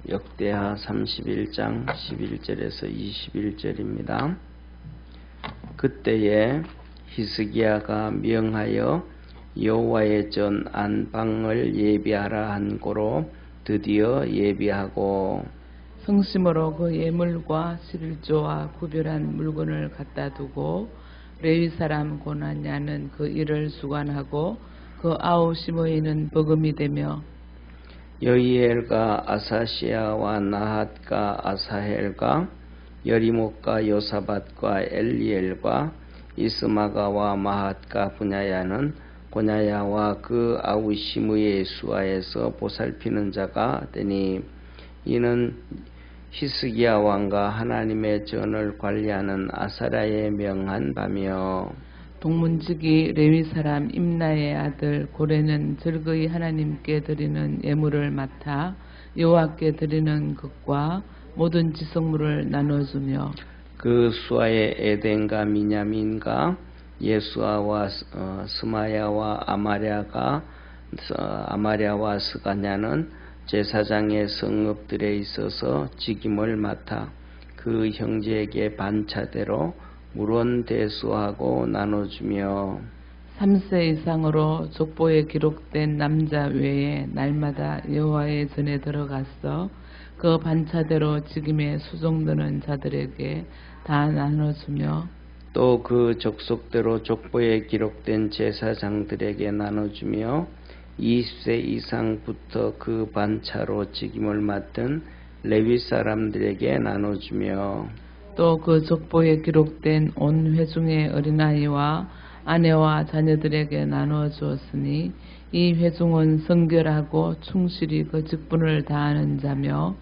역대하 31장 11절에서 21절입니다. 그때에 히스기야가 명하여 여호와의 전 안방을 예비하라 한 고로 드디어 예비하고 성심으로 그 예물과 11조와 구별한 물건을 갖다 두고 레위 사람 고나냐는 그 일을 수관하고 그 아우시모이는 버금이 되며 여이엘과 아사시아와 나핫과 아사헬과 여리목과 요사밧과 엘리엘과 이스마가와 마핫과 분야야는 고냐야와 그 아우시무의 수하에서 보살피는 자가 되니 이는 히스기야 왕과 하나님의 전을 관리하는 아사랴의 명한 바며 동문직이 레위 사람 임나의 아들 고레는 즐거이 하나님께 드리는 예물을 맡아 여호와께 드리는 것과 모든 지성물을 나눠주며 그 수하의 에덴과 미냐민과 예수아와 스마야와 아마랴와 스가냐는 제사장의 성읍들에 있어서 직임을 맡아 그 형제에게 반차대로 물원대수하고 나눠주며 3세 이상으로 족보에 기록된 남자 외에 날마다 여호와의 전에 들어가서 그 반차대로 직임에 수종드는 자들에게 다 나눠주며 또 그 족속대로 족보에 기록된 제사장들에게 나눠주며 20세 이상부터 그 반차로 직임을 맡은 레위 사람들에게 나눠주며 또 그 족보에 기록된 온 회중의 어린아이와 아내와 자녀들에게 나누어 주었으니 이 회중은 성결하고 충실히 그 직분을 다하는 자며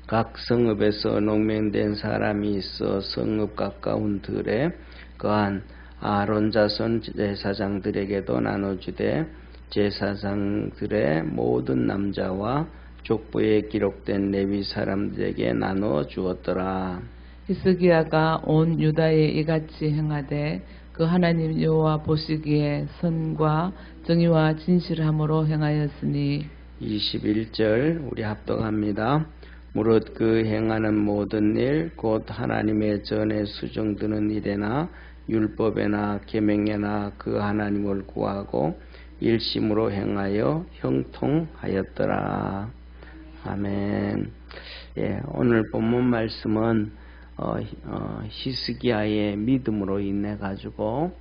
각 성읍에서 농명된 사람이 있어 성읍 가까운 들에 거한 아론 자손 제사장들에게도 나눠주되 제사장들의 모든 남자와 족보에 기록된 레위 사람들에게 나눠 주었더라. 히스기야가 온 유다에 이같이 행하되 그 하나님 여호와 보시기에 선과 정의와 진실함으로 행하였으니 21절 우리 합독합니다. 무릇 그 행하는 모든 일 곧 하나님의 전에 수정드는 일에나 율법에나 계명에나 그 하나님을 구하고 일심으로 행하여 형통하였더라. 아멘. 예, 오늘 본문 말씀은 히스기야의 믿음으로 인해 가지고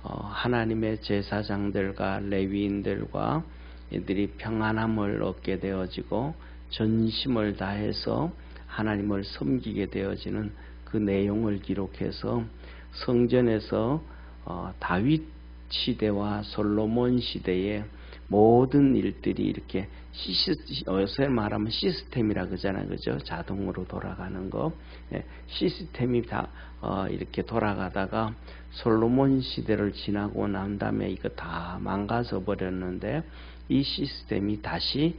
하나님의 제사장들과 레위인들과 이들이 평안함을 얻게 되어지고 전심을 다해서 하나님을 섬기게 되어지는 그 내용을 기록해서 성전에서 다윗 시대와 솔로몬 시대의 모든 일들이 이렇게 요새 말하면 시스템이라 그러잖아요, 그죠? 자동으로 돌아가는 거. 시스템이 다 이렇게 돌아가다가 솔로몬 시대를 지나고 난 다음에 이거 다 망가져 버렸는데 이 시스템이 다시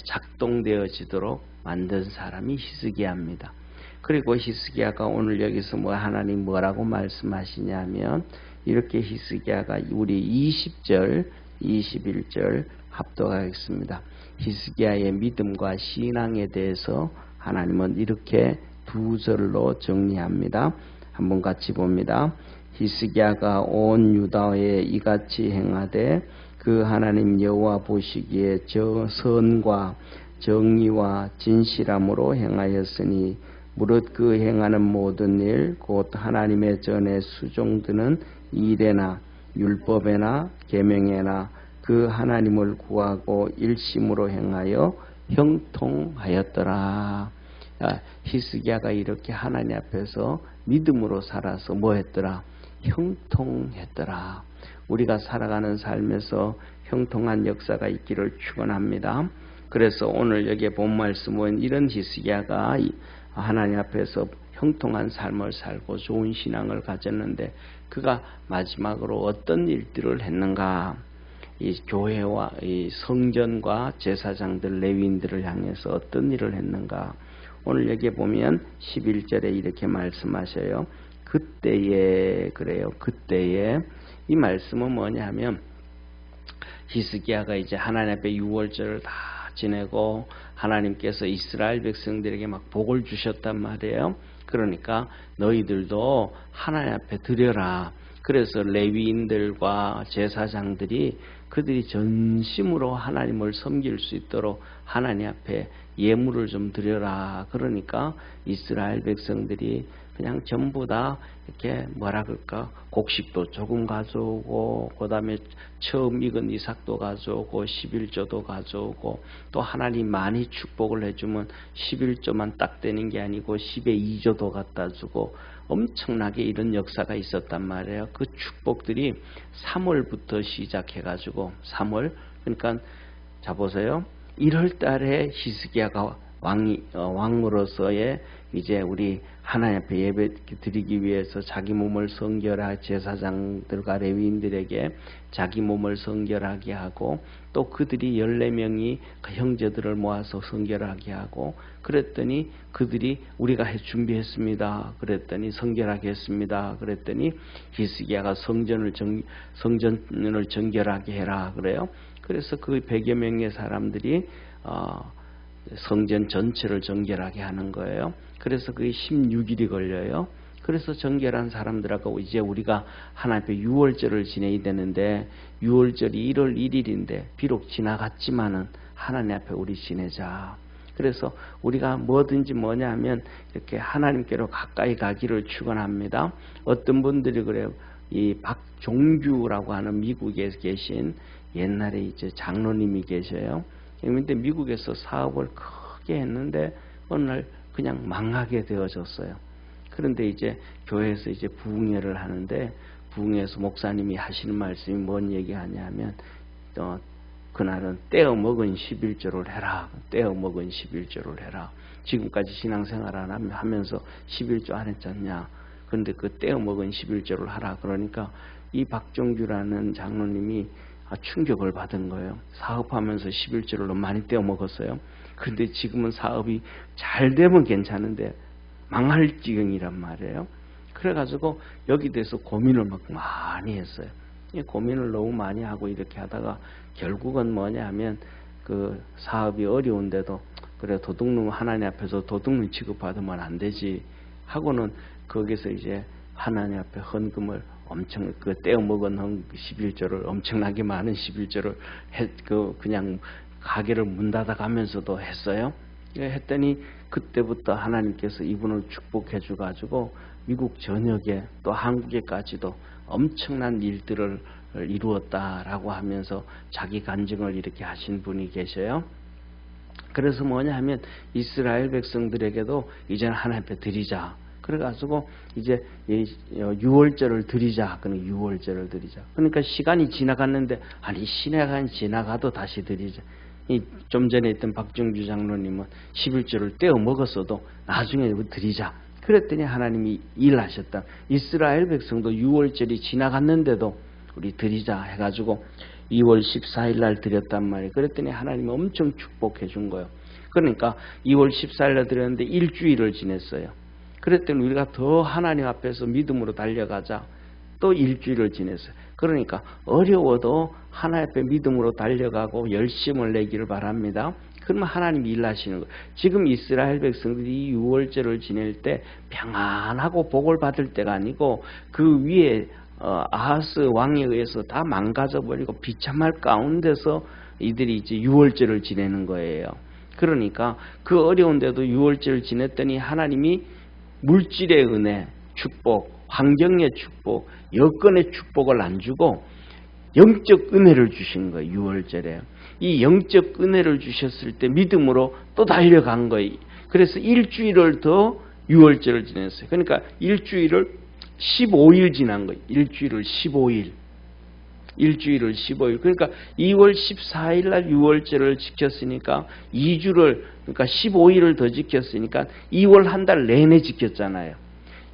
작동되어지도록 만든 사람이 히스기야입니다. 그리고 히스기야가 오늘 여기서 하나님 뭐라고 말씀하시냐면 이렇게 히스기야가 우리 20절 21절 합독하겠습니다. 히스기야의 믿음과 신앙에 대해서 하나님은 이렇게 두 절로 정리합니다. 한번 같이 봅니다. 히스기야가 온 유다에 이같이 행하되 그 하나님 여호와 보시기에 선과 정의와 진실함으로 행하였으니 무릇 그 행하는 모든 일 곧 하나님의 전에 수종드는 일에나 율법에나 계명에나 그 하나님을 구하고 일심으로 행하여 형통하였더라. 히스기야가 이렇게 하나님 앞에서 믿음으로 살아서 뭐 했더라? 형통했더라. 우리가 살아가는 삶에서 형통한 역사가 있기를 축원합니다. 그래서 오늘 여기에 본 말씀은 이런 히스기야가 하나님 앞에서 형통한 삶을 살고 좋은 신앙을 가졌는데 그가 마지막으로 어떤 일들을 했는가? 이 교회와 이 성전과 제사장들 레위인들을 향해서 어떤 일을 했는가? 오늘 여기에 보면 11절에 이렇게 말씀하셔요. 그때에 그래요. 그때에 이 말씀은 뭐냐면 히스기야가 이제 하나님 앞에 유월절을 다 지내고 하나님께서 이스라엘 백성들에게 막 복을 주셨단 말이에요. 그러니까 너희들도 하나님 앞에 드려라. 그래서 레위인들과 제사장들이 그들이 전심으로 하나님을 섬길 수 있도록 하나님 앞에 예물을 좀 드려라. 그러니까 이스라엘 백성들이 그냥 전부 다 이렇게 뭐라 그럴까, 곡식도 조금 가져오고, 그 다음에 처음 익은 이삭도 가져오고, 11조도 가져오고, 또 하나님 많이 축복을 해주면 11조만 딱 되는 게 아니고 10의 2조도 갖다 주고, 엄청나게 이런 역사가 있었단 말이에요. 그 축복들이 3월부터 시작해가지고 3월, 그러니까 자 보세요. 1월 달에 히스기야가 왕으로서의 이제 우리 하나님 앞에 예배 드리기 위해서 자기 몸을 성결하, 제사장들과 레위인들에게 자기 몸을 성결하게 하고, 또 그들이 14명이 그 형제들을 모아서 성결하게 하고, 그랬더니 그들이 우리가 준비했습니다. 그랬더니 성결하게 했습니다. 그랬더니 히스기야가 성전을 정결하게 해라 그래요. 그래서 그 100여 명의 사람들이 성전 전체를 정결하게 하는 거예요. 그래서 그게 16일이 걸려요. 그래서 정결한 사람들하고 이제 우리가 하나님 앞에 유월절을 지내야 되는데, 유월절이 1월 1일인데 비록 지나갔지만은 하나님 앞에 우리 지내자. 그래서 우리가 뭐든지 뭐냐면 이렇게 하나님께로 가까이 가기를 축원합니다. 어떤 분들이 그래요. 이 박종규라고 하는 미국에 계신 옛날에 이제 장로님이 계셔요. 그런데 미국에서 사업을 크게 했는데 어느 날 그냥 망하게 되어졌어요. 그런데 이제 교회에서 이제 부흥회를 하는데, 부흥회에서 목사님이 하시는 말씀이 뭔 얘기하냐면, 그날은 떼어 먹은 11조를 해라. 떼어 먹은 11조를 해라. 지금까지 신앙생활 안 하면서 11조 안 했잖냐. 그런데 그 떼어 먹은 11조를 하라. 그러니까 이 박종규라는 장로님이 충격을 받은 거예요. 사업하면서 11조를 너무 많이 떼어 먹었어요. 그런데 지금은 사업이 잘 되면 괜찮은데 망할 지경이란 말이에요. 그래가지고 여기 대해서 고민을 막 많이 했어요. 고민을 너무 많이 하고 이렇게 하다가 결국은 뭐냐 하면, 그 사업이 어려운데도 그래 도둑놈 하나님 앞에서 도둑놈 취급받으면 안 되지 하고는 거기서 이제 하나님 앞에 헌금을 엄청 그 떼어 먹은 11조를 엄청나게 많은 11조를 그냥 가게를 문 닫아 가면서도 했어요. 했더니 그때부터 하나님께서 이분을 축복해 주가지고 미국 전역에 또 한국에까지도 엄청난 일들을 이루었다라고 하면서 자기 간증을 이렇게 하신 분이 계셔요. 그래서 뭐냐 하면 이스라엘 백성들에게도 이제는 하나님 앞에 드리자. 그래가지고 이제 6월절을 드리자. 그러니까 6월절을 드리자. 그러니까 시간이 지나갔는데, 아니 시간이 지나가도 다시 드리자. 좀 전에 있던 박정주 장로님은 11조를 떼어 먹었어도 나중에 드리자. 그랬더니 하나님이 일하셨다. 이스라엘 백성도 6월절이 지나갔는데도 우리 드리자 해가지고 2월 14일 날 드렸단 말이에요. 그랬더니 하나님이 엄청 축복해 준 거예요. 그러니까 2월 14일 날 드렸는데 일주일을 지냈어요. 그랬더니 우리가 더 하나님 앞에서 믿음으로 달려가자. 또 일주일을 지냈어요. 그러니까 어려워도 하나님 앞에 믿음으로 달려가고 열심을 내기를 바랍니다. 그러면 하나님이 일하시는 거예요. 지금 이스라엘 백성들이 6월절을 지낼 때 평안하고 복을 받을 때가 아니고, 그 위에 아하스 왕에 의해서 다 망가져버리고 비참할 가운데서 이들이 이제 6월절을 지내는 거예요. 그러니까 그 어려운데도 6월절을 지냈더니 하나님이 물질의 은혜, 축복, 환경의 축복, 여건의 축복을 안 주고 영적 은혜를 주신 거예요. 6월절에. 이 영적 은혜를 주셨을 때 믿음으로 또 달려간 거예요. 그래서 일주일을 더 6월절을 지냈어요. 그러니까 일주일을 15일 지난 거예요. 일주일을 15일. 일주일을 15일. 그러니까 2월 14일 날 6월절을 지켰으니까 2주를, 그러니까 15일을 더 지켰으니까 2월 한 달 내내 지켰잖아요.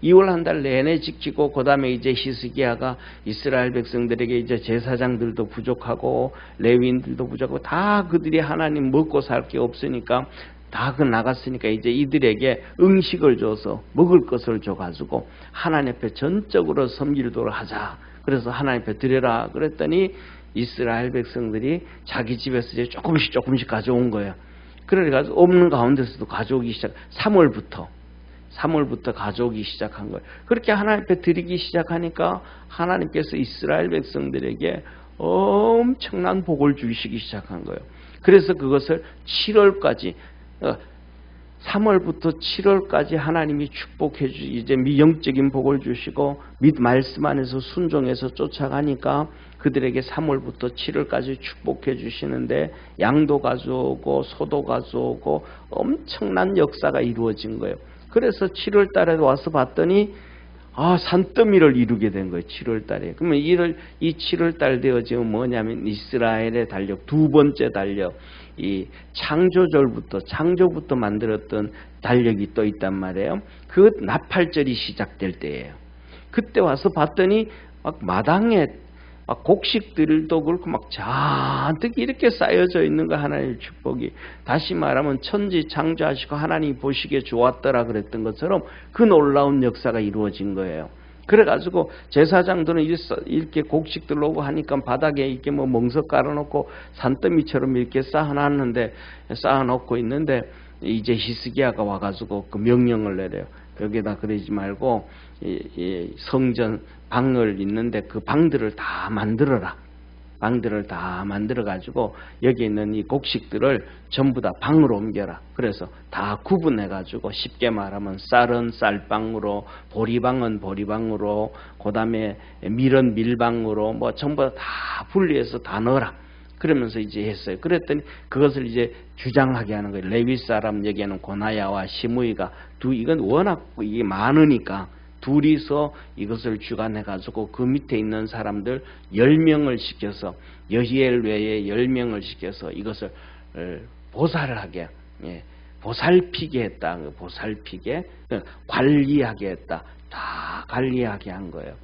2월 한 달 내내 지키고, 그 다음에 이제 히스기야가 이스라엘 백성들에게 이제 제사장들도 부족하고 레위인들도 부족하고 다 그들이 하나님 먹고 살 게 없으니까 다 그 나갔으니까 이제 이들에게 음식을 줘서 먹을 것을 줘가지고 하나님 앞에 전적으로 섬기도록 하자. 그래서 하나님 앞에 드려라. 그랬더니 이스라엘 백성들이 자기 집에서 이제 조금씩 가져온 거예요. 그래가지고 없는 가운데서도 가져오기 시작. 3월부터 가져오기 시작한 거예요. 그렇게 하나님 앞에 드리기 시작하니까 하나님께서 이스라엘 백성들에게 엄청난 복을 주시기 시작한 거예요. 그래서 그것을 7월까지 3월부터 7월까지 하나님이 축복해 주시 이제 영적인 복을 주시고 말씀 안에서 순종해서 쫓아가니까 그들에게 3월부터 7월까지 축복해 주시는데 양도 가져오고 소도 가져오고 엄청난 역사가 이루어진 거예요. 그래서 7월 달에 와서 봤더니 산더미를 이루게 된 거예요. 7월 달에. 그러면 이 7월 달 되어지면 뭐냐면 이스라엘의 달력, 두 번째 달력, 이 창조부터 만들었던 달력이 또 있단 말이에요. 그 나팔절이 시작될 때예요. 그때 와서 봤더니 막 마당에 막 곡식들도 그렇고 막 잔뜩 이렇게 쌓여져 있는 거 하나님의 축복이. 다시 말하면 천지 창조하시고 하나님이 보시기에 좋았더라 그랬던 것처럼 그 놀라운 역사가 이루어진 거예요. 그래가지고 제사장들은 이렇게 곡식들 오고 하니까 바닥에 이렇게 뭐 멍석 깔아놓고 산더미처럼 이렇게 쌓아놓고 있는데 이제 히스기야가 와가지고 그 명령을 내려요. 여기다 그러지 말고 이 성전 방을 있는데 그 방들을 다 만들어라. 방들을 다 만들어가지고 여기 있는 이 곡식들을 전부 다 방으로 옮겨라. 그래서 다 구분해가지고 쉽게 말하면 쌀은 쌀방으로, 보리방은 보리방으로, 그 다음에 밀은 밀방으로 뭐 전부 다 분리해서 다 넣어라. 그러면서 이제 했어요. 그랬더니 그것을 이제 주장하게 하는 거예요. 레위 사람 여기에는 고나야와 시므이가 이건 워낙 이게 많으니까 둘이서 이것을 주관해가지고 그 밑에 있는 사람들 10명을 시켜서 여히엘 외에 10명을 시켜서 이것을 보살을 하게, 보살피게 했다. 보살피게, 관리하게 했다. 다 관리하게 한 거예요.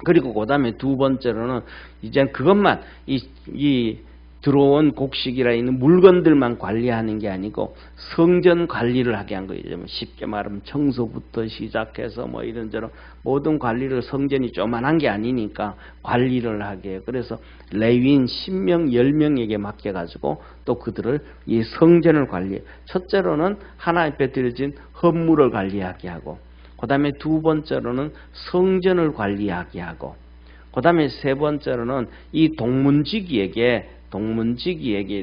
그리고 그 다음에 두 번째로는 이제 그것만 이 들어온 곡식이라 있는 물건들만 관리하는 게 아니고 성전 관리를 하게 한 거예요. 쉽게 말하면 청소부터 시작해서 뭐 이런저런 모든 관리를 성전이 조만한 게 아니니까 관리를 하게 해요. 그래서 레위인 10명, 10명에게 맡겨가지고 또 그들을 이 성전을 관리해요. 첫째로는 하나님 앞에 드려진 헌물을 관리하게 하고 그 다음에 두 번째로는 성전을 관리하게 하고 그 다음에 세 번째로는 이 동문지기에게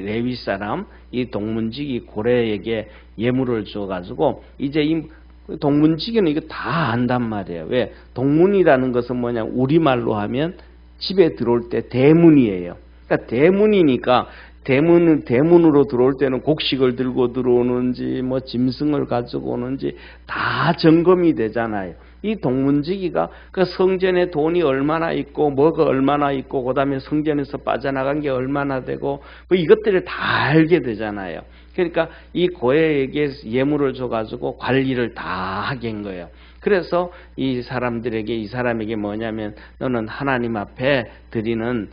레위 사람 이 동문지기 고레에게 예물을 줘가지고 이제 이 동문지기는 이거 다 안단 말이에요. 왜? 동문이라는 것은 뭐냐 우리말로 하면 집에 들어올 때 대문이에요. 그러니까 대문이니까 대문으로 들어올 때는 곡식을 들고 들어오는지 뭐 짐승을 가지고 오는지 다 점검이 되잖아요. 이 동문지기가 그 성전에 돈이 얼마나 있고 뭐가 얼마나 있고 그 다음에 성전에서 빠져나간 게 얼마나 되고 뭐 이것들을 다 알게 되잖아요. 그러니까 이 고해에게 예물을 줘가지고 관리를 다 하게 한 거예요. 그래서 이 사람에게 뭐냐면 너는 하나님 앞에 드리는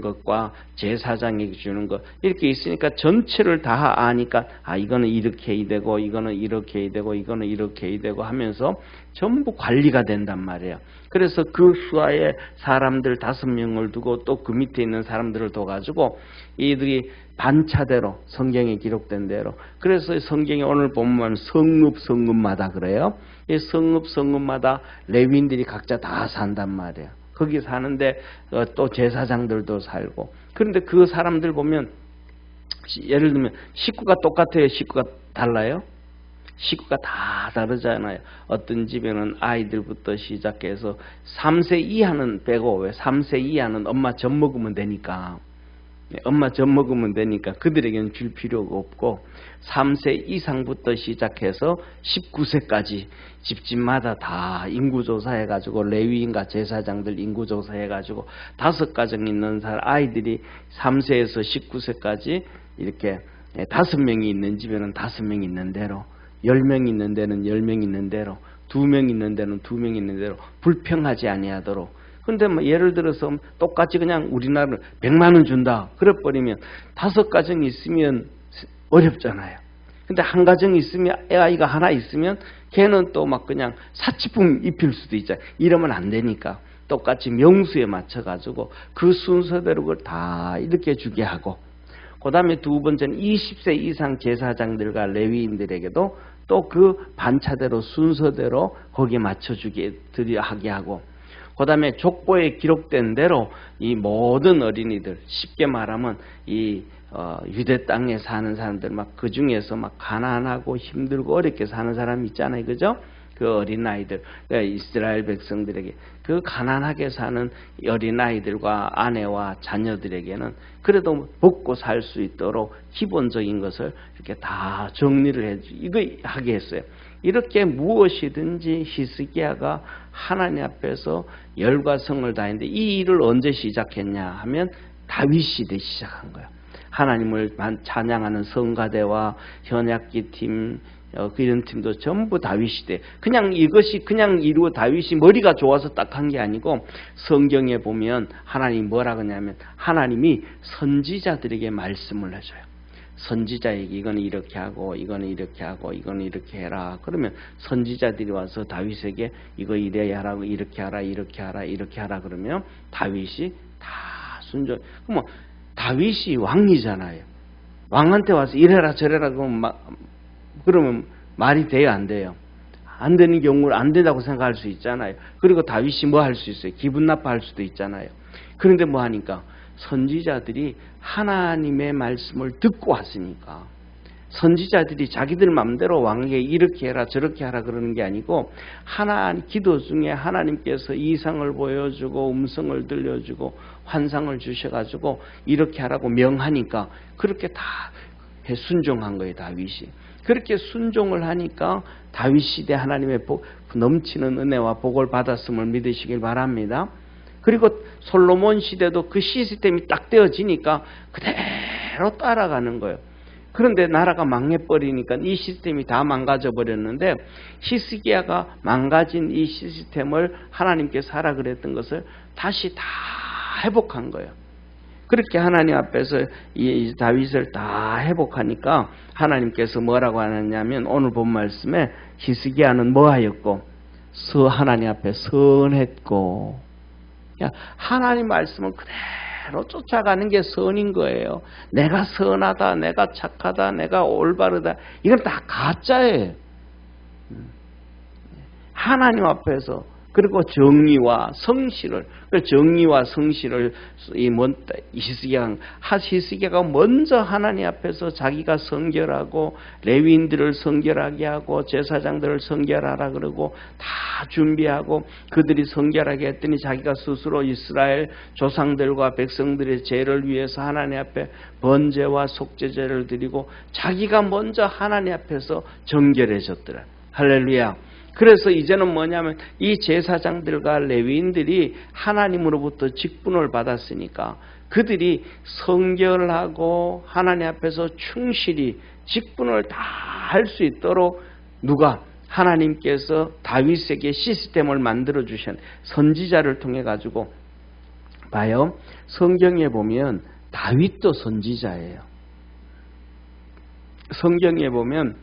것과 제사장에게 주는 것 이렇게 있으니까 전체를 다 아니까 이거는 이렇게 해야 되고 이거는 이렇게 해야 되고 이거는 이렇게 해야 되고 하면서 전부 관리가 된단 말이에요. 그래서 그 수하에 사람들 5명을 두고 또 그 밑에 있는 사람들을 둬가지고 이들이 반차대로 성경에 기록된 대로 그래서 성경에 오늘 보면 성읍마다 그래요. 이 성읍마다 레위인들이 각자 다 산단 말이에요. 거기 사는데 또 제사장들도 살고 그런데 그 사람들 보면 예를 들면 식구가 똑같아요? 식구가 달라요? 식구가 다 다르잖아요. 어떤 집에는 아이들부터 시작해서 3세 이하는 빼고 왜 3세 이하는 엄마 젖 먹으면 되니까 그들에게는 줄 필요가 없고 3세 이상부터 시작해서 19세까지 집집마다 다 인구조사해가지고 레위인과 제사장들 인구조사해가지고 5가정 있는 아이들이 3세에서 19세까지 이렇게 5명이 있는 집에는 5명 있는 대로 10명 있는 데는 10명 있는 대로 2명 있는 데는 2명 있는 대로 불평하지 아니하도록 근데 뭐 예를 들어서 똑같이 그냥 우리나라는 100만 원 준다. 그래버리면 5가정이 있으면 어렵잖아요. 근데 한 가정이 있으면 아이가 하나 있으면 걔는 또 막 그냥 사치품 입힐 수도 있잖아요. 이러면 안 되니까 똑같이 명수에 맞춰가지고 그 순서대로 그걸 다 일으켜 주게 하고, 그 다음에 두 번째는 20세 이상 제사장들과 레위인들에게도 또 그 반차대로 순서대로 거기에 맞춰주게 하게 하고, 그 다음에 족보에 기록된 대로 이 모든 어린이들, 쉽게 말하면 이 유대 땅에 사는 사람들, 막 그 중에서 막 가난하고 힘들고 어렵게 사는 사람이 있잖아요, 그죠? 그 어린아이들, 그러니까 이스라엘 백성들에게 그 가난하게 사는 어린아이들과 아내와 자녀들에게는 그래도 먹고 살 수 있도록 기본적인 것을 이렇게 다 정리를 이거 하게 했어요. 이렇게 무엇이든지 히스기야가 하나님 앞에서 열과 성을 다했는데, 이 일을 언제 시작했냐 하면 다윗 시대 시작한 거예요. 하나님을 찬양하는 성가대와 현악기팀, 이런 팀도 전부 다윗 시대. 그냥 이것이 그냥 이루어 다윗이 머리가 좋아서 딱 한 게 아니고, 성경에 보면 하나님이 뭐라 그러냐면 하나님이 선지자들에게 말씀을 해줘요. 선지자에게 이거는 이렇게 하고 이거는 이렇게 하고 이거는 이렇게 해라. 그러면 선지자들이 와서 다윗에게 이거 이래야 하라고, 이렇게 하라, 이렇게 하라, 이렇게 하라. 그러면 다윗이 다 순종. 그러면 다윗이 왕이잖아요. 왕한테 와서 이래라 저래라 그러면 말이 돼요, 안 돼요? 안 되는 경우를 안 된다고 생각할 수 있잖아요. 그리고 다윗이 뭐 할 수 있어요? 기분 나빠할 수도 있잖아요. 그런데 뭐 하니까 선지자들이 하나님의 말씀을 듣고 왔으니까, 선지자들이 자기들 마음대로 왕에게 이렇게 해라 저렇게 하라 그러는 게 아니고, 하나님 기도 중에 하나님께서 이상을 보여주고 음성을 들려주고 환상을 주셔가지고 이렇게 하라고 명하니까 그렇게 다 순종한 거예요, 다윗이. 그렇게 순종을 하니까 다윗 시대 하나님의 넘치는 은혜와 복을 받았음을 믿으시길 바랍니다. 그리고 솔로몬 시대도 그 시스템이 딱 되어지니까 그대로 따라가는 거예요. 그런데 나라가 망해버리니까 이 시스템이 다 망가져 버렸는데, 히스기야가 망가진 이 시스템을 하나님께서 하라 그랬던 것을 다시 다 회복한 거예요. 그렇게 하나님 앞에서 이 다윗을 다 회복하니까 하나님께서 뭐라고 하느냐면, 오늘 본 말씀에 히스기야는 뭐하였고 하나님 앞에 선했고, 하나님 말씀을 그대로 쫓아가는 게 선인 거예요. 내가 선하다, 내가 착하다, 내가 올바르다, 이건 다 가짜예요. 하나님 앞에서, 그리고 정의와 성실을, 정의와 성실을 히스기야가 먼저 하나님 앞에서 자기가 성결하고 레위인들을 성결하게 하고 제사장들을 성결하라 그러고 다 준비하고 그들이 성결하게 했더니 자기가 스스로 이스라엘 조상들과 백성들의 죄를 위해서 하나님 앞에 번제와 속죄제를 드리고 자기가 먼저 하나님 앞에서 정결해졌더라. 할렐루야. 그래서 이제는 뭐냐면 이 제사장들과 레위인들이 하나님으로부터 직분을 받았으니까 그들이 성결하고 하나님 앞에서 충실히 직분을 다 할 수 있도록 누가? 하나님께서 다윗에게 시스템을 만들어 주신 선지자를 통해 가지고 봐요. 성경에 보면 다윗도 선지자예요. 성경에 보면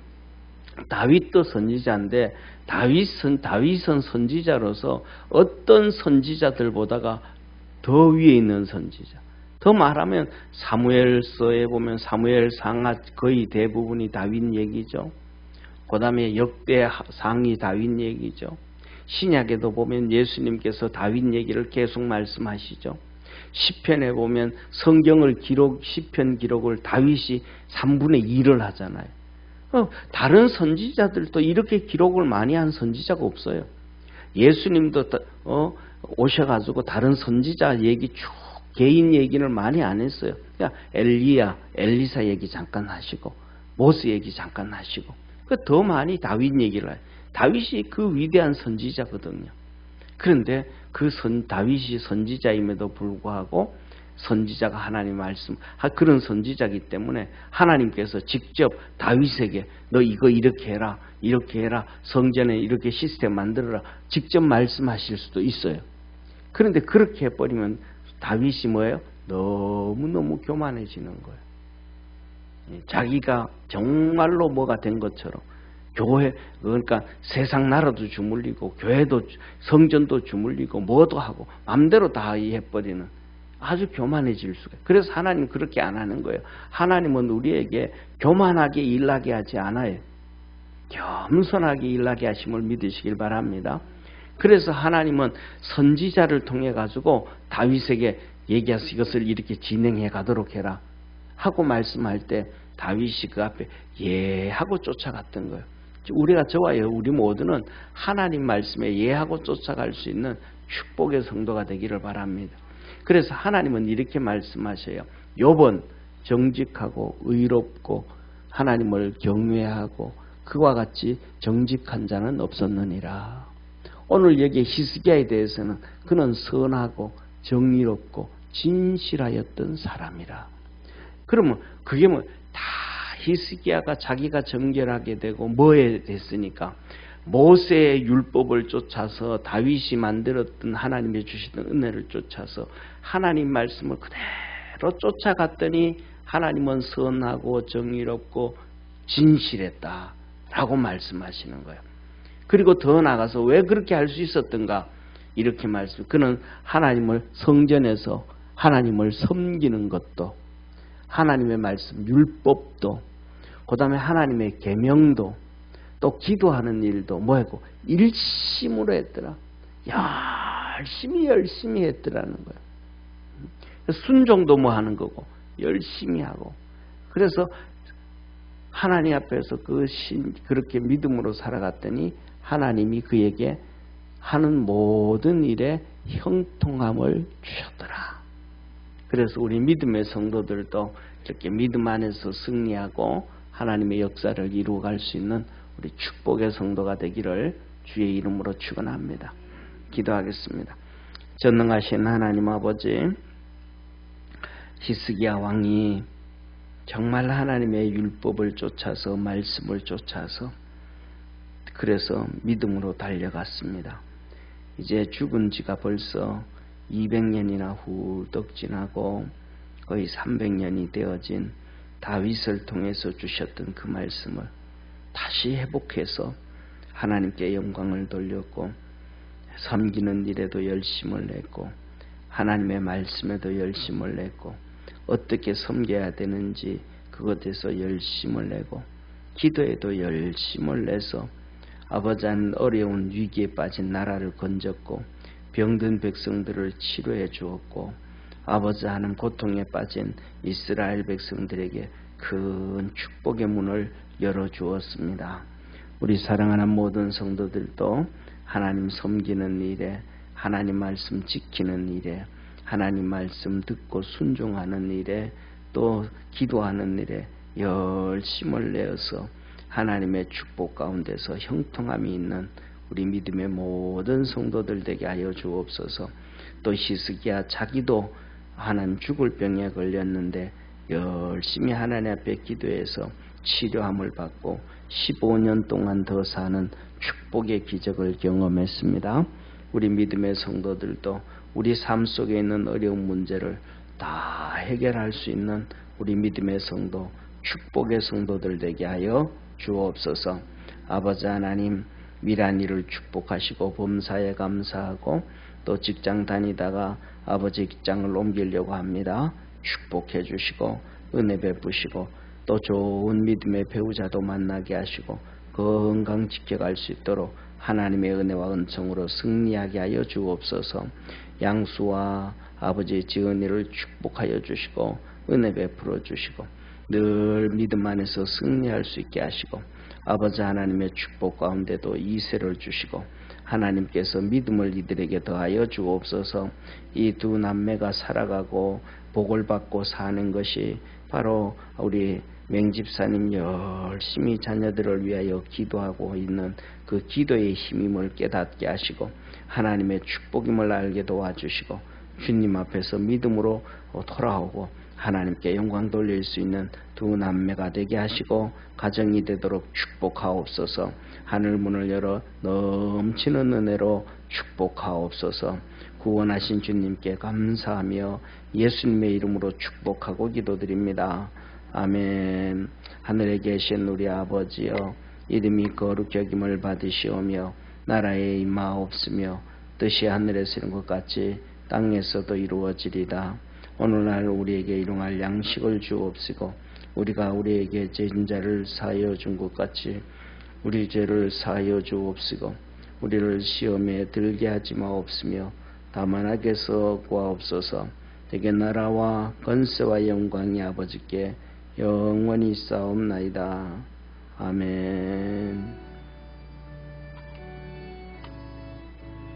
다윗도 선지자인데, 다윗은 선지자로서 어떤 선지자들보다가 더 위에 있는 선지자. 더 말하면 사무엘서에 보면 사무엘상하 거의 대부분이 다윗 얘기죠. 그 다음에 역대상이 다윗 얘기죠. 신약에도 보면 예수님께서 다윗 얘기를 계속 말씀하시죠. 시편에 보면 시편 기록을 다윗이 3분의 2를 하잖아요. 다른 선지자들도 이렇게 기록을 많이 한 선지자가 없어요. 예수님도 오셔가지고 다른 선지자 얘기 쭉 개인 얘기를 많이 안 했어요. 그러니까 엘리사 얘기 잠깐 하시고 모세 얘기 잠깐 하시고, 더 많이 다윗 얘기를 해요. 다윗이 그 위대한 선지자거든요. 그런데 다윗이 선지자임에도 불구하고 선지자가 하나님 말씀, 그런 선지자이기 때문에 하나님께서 직접 다윗에게 너 이거 이렇게 해라, 이렇게 해라, 성전에 이렇게 시스템 만들어라, 직접 말씀하실 수도 있어요. 그런데 그렇게 해버리면 다윗이 뭐예요? 너무너무 교만해지는 거예요. 자기가 정말로 뭐가 된 것처럼, 교회, 그러니까 세상 나라도 주물리고 교회도 성전도 주물리고 뭐도 하고 마음대로 다 해버리는 아주 교만해질 수가. 그래서 하나님 그렇게 안 하는 거예요. 하나님은 우리에게 교만하게 일하게 하지 않아요. 겸손하게 일하게 하심을 믿으시길 바랍니다. 그래서 하나님은 선지자를 통해 가지고 다윗에게 얘기해서 이것을 이렇게 진행해 가도록 해라 하고 말씀할 때 다윗이 그 앞에 예 하고 쫓아갔던 거예요. 우리가 저와 우리 모두는 하나님 말씀에 예 하고 쫓아갈 수 있는 축복의 성도가 되기를 바랍니다. 그래서 하나님은 이렇게 말씀하셔요. 욥은 정직하고 의롭고 하나님을 경외하고 그와 같이 정직한 자는 없었느니라. 오늘 여기 히스기야에 대해서는 그는 선하고 정의롭고 진실하였던 사람이라. 그러면 그게 다 히스기야가 자기가 정결하게 되고 뭐에 됐으니까 모세의 율법을 쫓아서 다윗이 만들었던 하나님이 주시던 은혜를 쫓아서 하나님 말씀을 그대로 쫓아갔더니 하나님은 선하고 정의롭고 진실했다라고 말씀하시는 거예요. 그리고 더 나아가서 왜 그렇게 할 수 있었던가 이렇게 말씀. 그는 하나님을 성전에서 하나님을 섬기는 것도 하나님의 말씀 율법도 그 다음에 하나님의 계명도 또 기도하는 일도 뭐였고 일심으로 했더라. 열심히 했더라는 거예요. 순종도 뭐 하는 거고 열심히 하고. 그래서 하나님 앞에서 그렇게 믿음으로 살아갔더니 하나님이 그에게 하는 모든 일에 형통함을 주셨더라. 그래서 우리 믿음의 성도들도 이렇게 믿음 안에서 승리하고 하나님의 역사를 이루어갈 수 있는 우리 축복의 성도가 되기를 주의 이름으로 축원합니다. 기도하겠습니다. 전능하신 하나님 아버지, 히스기야 왕이 정말 하나님의 율법을 쫓아서 말씀을 쫓아서 그래서 믿음으로 달려갔습니다. 이제 죽은 지가 벌써 200년이나 훌떡 지나고 거의 300년이 되어진 다윗을 통해서 주셨던 그 말씀을 다시 회복해서 하나님께 영광을 돌렸고 섬기는 일에도 열심을 냈고 하나님의 말씀에도 열심을 냈고 어떻게 섬겨야 되는지 그것에서 열심을 내고 기도에도 열심을 내서 아버지 한 어려운 위기에 빠진 나라를 건졌고 병든 백성들을 치료해 주었고 아버지 하는 고통에 빠진 이스라엘 백성들에게 큰 축복의 문을 열어주었습니다. 우리 사랑하는 모든 성도들도 하나님 섬기는 일에 하나님 말씀 지키는 일에 하나님 말씀 듣고 순종하는 일에 또 기도하는 일에 열심을 내어서 하나님의 축복 가운데서 형통함이 있는 우리 믿음의 모든 성도들 되게 하여 주옵소서. 또 히스기야 자기도 하나님 죽을 병에 걸렸는데 열심히 하나님 앞에 기도해서 치료함을 받고 15년 동안 더 사는 축복의 기적을 경험했습니다. 우리 믿음의 성도들도 우리 삶 속에 있는 어려운 문제를 다 해결할 수 있는 우리 믿음의 성도, 축복의 성도들 되게 하여 주옵소서. 아버지 하나님, 미란이를 축복하시고 범사에 감사하고 또 직장 다니다가 아버지 직장을 옮기려고 합니다. 축복해 주시고 은혜 베푸시고 또 좋은 믿음의 배우자도 만나게 하시고 건강 지켜갈 수 있도록 하나님의 은혜와 은총으로 승리하게 하여 주옵소서. 양수와 아버지의 지은이를 축복하여 주시고 은혜 베풀어 주시고 늘 믿음 안에서 승리할 수 있게 하시고 아버지 하나님의 축복 가운데도 이세를 주시고 하나님께서 믿음을 이들에게 더하여 주옵소서. 이 두 남매가 살아가고 복을 받고 사는 것이 바로 우리 맹집사님 열심히 자녀들을 위하여 기도하고 있는 그 기도의 힘임을 깨닫게 하시고 하나님의 축복임을 알게 도와주시고 주님 앞에서 믿음으로 돌아오고 하나님께 영광 돌릴 수 있는 두 남매가 되게 하시고 가정이 되도록 축복하옵소서. 하늘문을 열어 넘치는 은혜로 축복하옵소서. 구원하신 주님께 감사하며 예수님의 이름으로 축복하고 기도드립니다. 아멘. 하늘에 계신 우리 아버지여, 이름이 거룩히 여김을 받으시오며 나라에 임하옵으며 뜻이 하늘에서 이룬 것 같이 땅에서도 이루어지리다. 오늘날 우리에게 일용할 양식을 주옵시고 우리가 우리에게 죄진 자를 사하여 준 것 같이 우리 죄를 사하여 주옵시고 우리를 시험에 들게 하지 마옵시며 다만 악에서 구하옵소서. 대개 나라와 권세와 영광이 아버지께 영원히 있사옵나이다. 아멘.